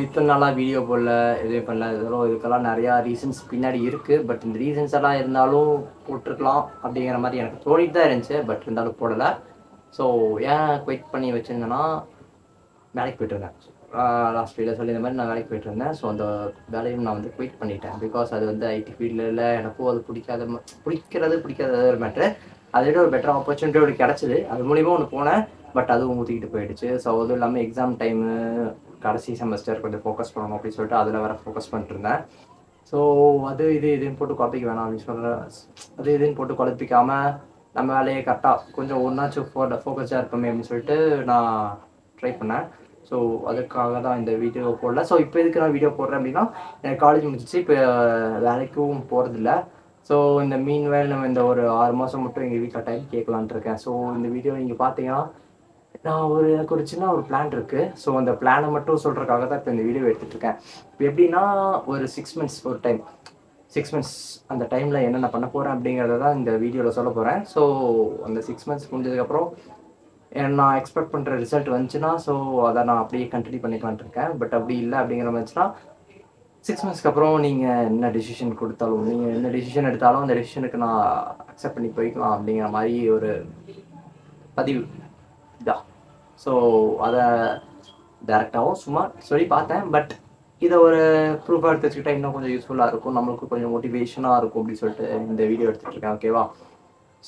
இத்தனை நாளாக வீடியோ போடல, எதுவும் பண்ணல. இதுக்கெல்லாம் நிறையா ரீசன்ஸ் பின்னாடி இருக்குது. பட் இந்த ரீசன்ஸ் எல்லாம் இருந்தாலும் போட்டிருக்கலாம் அப்படிங்கிற மாதிரி எனக்கு தோணிட்டு தான் இருந்துச்சு. பட் இருந்தாலும் போடலை. ஸோ ஏன் குயிட் பண்ணி வச்சுருந்தேன்னா, வேலைக்கு போய்ட்டுருந்தேன். லாஸ்ட் வீடியோ சொல்லி இந்த மாதிரி நான் வேலைக்கு போய்ட்டுருந்தேன். ஸோ அந்த வேலையும் நான் வந்து குயிட் பண்ணிட்டேன். பிகாஸ் அது வந்து ஐடி ஃபீல்டில் இல்லை, எனக்கும் அது பிடிக்காத ஒரு மேட்ரு. அதை விட ஒரு பெட்டர் ஆப்பர்ச்சுனிட்டி ஒரு கிடச்சிது. அது மூலிமா ஒன்று போனேன். பட் அதுவும் ஊற்றிக்கிட்டு போயிடுச்சு. ஸோ அதுவும் இல்லாமல் எக்ஸாம் டைமு, கடைசி செமஸ்டர் கொஞ்சம் ஃபோக்கஸ் பண்ணணும் அப்படின்னு சொல்லிட்டு அதில் வேறு ஃபோக்கஸ் பண்ணிட்டுருந்தேன். ஸோ அது இதுன்னு போட்டு குழப்பிக்க வேணாம் அப்படின்னு சொல்கிறேன். அது இதுன்னு போட்டு குழப்பிக்காமல் நம்ம வேலையை கரெக்டாக கொஞ்சம் ஒன்றாச்சும் ஃபோக்கஸாக இருப்போமே அப்படின்னு சொல்லிட்டு நான் ட்ரை பண்ணேன். ஸோ அதுக்காக தான் இந்த வீடியோ போடல. ஸோ இப்போ எதுக்கு நான் வீடியோ போடுறேன் அப்படின்னா, எனக்கு காலேஜ் முடிச்சிச்சு, இப்போ வேலைக்கும் போகிறதில்ல. ஸோ இந்த மீன்வேல் நம்ம இந்த ஒரு 6 மாதம் மட்டும் எங்கள் வீட்டில் டைம் கேட்கலான்ட்டு இருக்கேன். ஸோ இந்த வீடியோ நீங்கள் பார்த்தீங்கன்னா, எனக்கு ஒரு சின்ன ஒரு பிளான் இருக்குது. ஸோ அந்த பிளானை மட்டும் சொல்கிறதுக்காக தான் இப்போ இந்த வீடியோ எடுத்துகிட்ருக்கேன். இப்போ எப்படின்னா, ஒரு 6 மந்த்ஸ் ஒரு டைம், 6 மந்த்ஸ் அந்த டைமில் என்னென்ன பண்ண போகிறேன் அப்படிங்கிறத தான் இந்த வீடியோவில் சொல்ல போகிறேன். ஸோ அந்த 6 மந்த்ஸ் முடிஞ்சதுக்கப்புறம் நான் எக்ஸ்பெக்ட் பண்ணுற ரிசல்ட் வந்துச்சுன்னா, ஸோ அதை நான் அப்படியே கண்டினியூ பண்ணிக்கலான்ட்டு இருக்கேன். பட் அப்படி இல்லை அப்படிங்கிற மாதிரிச்சுன்னா, 6 மந்த்ஸ்க்கு அப்புறம் நீங்கள் என்ன டெசிஷன் கொடுத்தாலும், நீங்கள் என்ன டெசிஷன் எடுத்தாலும் அந்த டெசிஷனுக்கு நான் அக்செப்ட் பண்ணி போய்க்கலாம் அப்படிங்கிற மாதிரி ஒரு பதிவு இதான். ஸோ அதை டேரெக்டாகவும் சும்மா சொல்லி பார்த்தேன். பட் இதை ஒரு ப்ரூஃபாக எடுத்து வச்சுக்கிட்டா இன்னும் கொஞ்சம் யூஸ்ஃபுல்லாக இருக்கும், நம்மளுக்கு கொஞ்சம் மோட்டிவேஷனாக இருக்கும் அப்படின்னு சொல்லிட்டு இந்த வீடியோ எடுத்துகிட்ருக்கேன். ஓகேவா?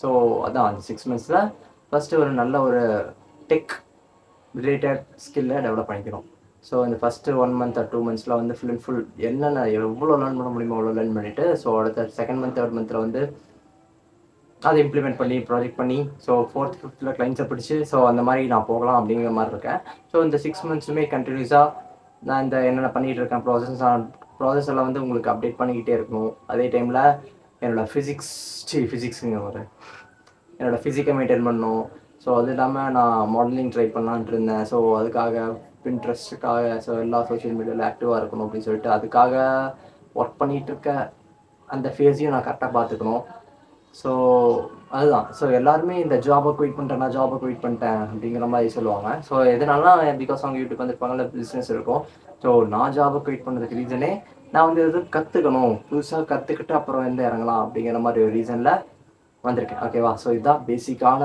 ஸோ அதான் அந்த 6 மந்த்ஸில் ஃபஸ்ட்டு ஒரு நல்ல ஒரு டெக் ரிலேட்டட் ஸ்கில்லை டெவலப் பண்ணிக்கணும். ஸோ இந்த ஃபஸ்ட்டு 1 மந்த் ஆர் 2 மந்த்ஸில் வந்து ஃபுல் அண்ட் ஃபுல் என்னென்ன எவ்வளோ லேர்ன் பண்ண முடியுமோ அவ்வளோ லேர்ன் பண்ணிவிட்டு, ஸோ அடுத்த 2nd மந்த் 3rd மந்தில் வந்து அதை இம்ப்ளிமெண்ட் பண்ணி ப்ராஜெக்ட் பண்ணி, ஸோ 4th 5th கிளைண்ட்ஸை பிடிச்சி, ஸோ அந்த மாதிரி நான் போகலாம் அப்படிங்கிற மாதிரி இருக்கேன். ஸோ இந்த 6 மந்த்ஸுமே கண்டினியூஸாக நான் இந்த என்னென்ன பண்ணிகிட்டு இருக்கேன் ப்ராசஸ் எல்லாம் வந்து உங்களுக்கு அப்டேட் பண்ணிக்கிட்டே இருக்கணும். அதே டைமில் என்னோடய என்னோடய ஃபிசிக்கை மெயின்டைன் பண்ணணும். ஸோ அது இல்லாமல் நான் மாடலிங் ட்ரை பண்ணலான்ட்டு இருந்தேன். ஸோ அதுக்காக பின்ட்ரெஸ்ட்டுக்காக ஸோ எல்லா சோஷியல் மீடியாவில் ஆக்டிவாக இருக்கணும் அப்படின்னு சொல்லிட்டு அதுக்காக ஒர்க் பண்ணிகிட்ருக்க அந்த ஃபேஸையும் நான் கரெக்டாக பார்த்துக்கணும். ஸோ அதுதான். ஸோ எல்லாருமே இந்த ஜாபை குயிட் பண்ணிட்டேன் அப்படிங்கிற மாதிரி சொல்லுவாங்க. ஸோ எதனாலனா, பிகாஸ் அவங்க யூடியூப் வந்துருப்பாங்கல்ல, பிஸ்னஸ் இருக்கும். ஸோ நான் ஜாபை குயிட் பண்ணுறதுக்கு ரீசனே, நான் வந்து எதுவும் கற்றுக்கணும், புதுசாக கற்றுக்கிட்டு அப்புறம் வந்து இறங்கலாம் அப்படிங்கிற மாதிரி ஒரு ரீசனில் வந்திருக்கேன். ஓகேவா? ஸோ இதுதான் பேசிக்கான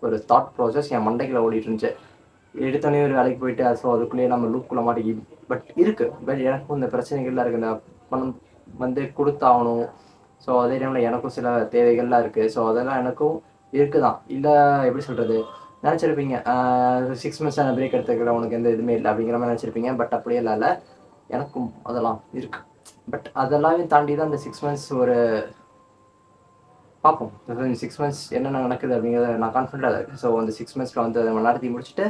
ஒரு தாட் ப்ராசஸ் என் மண்டைக்குள்ள ஓடிட்டு இருந்துச்சு. எடுத்தோடனே ஒரு வேலைக்கு போயிட்டு ஸோ அதுக்குள்ளேயே நம்ம லூப்புக்குள்ள மாட்டி பட் இருக்குது. பட் எனக்கும் இந்த பிரச்சனைகள்லாம் இருக்குது. இந்த பணம் வந்து கொடுத்தாகணும். ஸோ அதே டைமில் எனக்கும் சில தேவைகள்லாம் இருக்குது. ஸோ அதெல்லாம் எனக்கும் இருக்குதான். இல்லை எப்படி சொல்கிறது, நினச்சிருப்பீங்க 6 மந்த்ஸ் நான் பிரேக் எடுத்துக்கிறேன், உனக்கு எந்த இதுவுமே இல்லை அப்படிங்கிற மாதிரி நினச்சிருப்பீங்க. பட் அப்படியே இல்லை, எனக்கும் அதெல்லாம் இருக்குது. பட் அதெல்லாமே தாண்டி தான் இந்த 6 மந்த்ஸ் ஒரு பார்ப்போம். 6 மந்த்ஸ் என்னென்ன நடக்குது அப்படிங்கிறத நான் கான்ஃபிடென்ட்டாக இருக்கேன். ஸோ அந்த 6 மந்த்ஸில் வந்து அதை நடத்தி முடிச்சுட்டு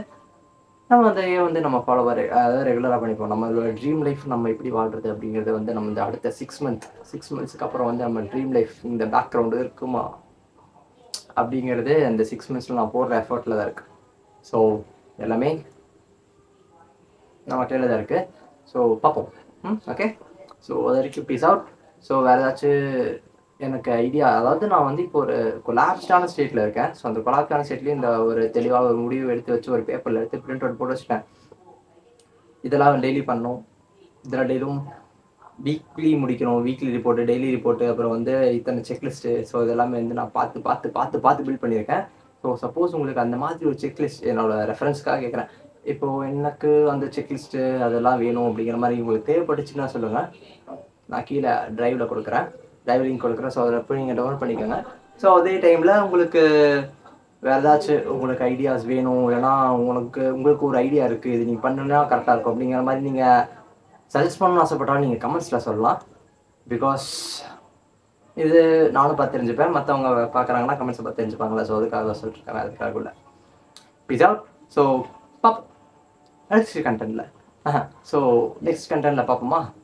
நம்ம அதையே வந்து நம்ம அதாவது ரெகுலராக பண்ணிப்போம். நம்மளோட ட்ரீம் லைஃப் நம்ம எப்படி வாழ்கிறது அப்படிங்கிறத வந்து நம்ம இந்த அடுத்த 6 மந்த்ஸ்க்கு அப்புறம் வந்து நம்ம ட்ரீம் லைஃப் இந்த பேக்ரவுண்டு இருக்குமா அப்படிங்கிறது அந்த 6 மந்த்ஸில் நான் போடுற எஃபர்ட்டில் தான் இருக்குது. ஸோ எல்லாமே நம்ம கையில் தான் இருக்குது. ஸோ பார்ப்போம். ஓகே. ஸோ அது வரைக்கும் பீஸ் அவுட். ஸோ வேறு ஏதாச்சும் எனக்கு ஐடியா, அதாவது நான் வந்து இப்போ ஒரு கொலாப்ஸ்டான ஸ்டேட்டில் இருக்கேன். ஸோ அந்த கொலாப்ஸ்டான ஸ்டேட்லேயும் இந்த ஒரு தெளிவாக ஒரு முடிவு எடுத்து வச்சு ஒரு பேப்பரில் எடுத்து பிரிண்ட் அவுட் போட்டு வச்சுட்டேன். இதெல்லாம் டெய்லி பண்ணணும், இதில் டெய்லியும் வீக்லி முடிக்கணும், வீக்லி ரிப்போர்ட்டு, டெய்லி ரிப்போர்ட்டு, அப்புறம் வந்து இத்தனை செக்லிஸ்ட்டு. ஸோ இதெல்லாமே வந்து நான் பார்த்து பில்ட் பண்ணியிருக்கேன். ஸோ சப்போஸ் உங்களுக்கு அந்த மாதிரி ஒரு செக்லிஸ்ட் என்னோடய ரெஃபரன்ஸ்க்காக கேட்குறேன். இப்போது எனக்கு அந்த செக்லிஸ்ட்டு அதெல்லாம் வேணும் அப்படிங்கிற மாதிரி உங்களுக்கு தேவைப்பட்டுச்சுன்னா சொல்லுங்கள். நான் கீழே ட்ரைவில் கொடுக்குறேன், ட்ரைவ் லிங்க் கொடுக்குறேன். ஸோ அதில் போய் நீங்கள் டவுன்லோட் பண்ணிக்கோங்க. ஸோ அதே டைமில் உங்களுக்கு வேறு ஏதாச்சும் உங்களுக்கு ஐடியாஸ் வேணும், இல்லைனா உங்களுக்கு ஒரு ஐடியா இருக்குது, இது நீங்கள் பண்ணுன்னா கரெக்டாக இருக்கும் அப்படிங்கிற மாதிரி நீங்கள் சஜஸ்ட் பண்ணணும்னு ஆசைப்பட்டாலும் நீங்கள் கமெண்ட்ஸில் சொல்லலாம். பிகாஸ் இது நானும் பார்த்து தெரிஞ்சுப்பேன், மற்றவங்க பார்க்குறாங்கன்னா கமெண்ட்ஸை பார்த்து தெரிஞ்சுப்பாங்களா. ஸோ அதுக்காக சொல்லிட்டுருக்கேன், அதுக்காக இல்லை. Peace out. ஸோ பார்ப்போம் நெக்ஸ்ட் கண்டென்ட்டில். ஸோ நெக்ஸ்ட் கண்டென்ட்டில் பார்ப்போமா?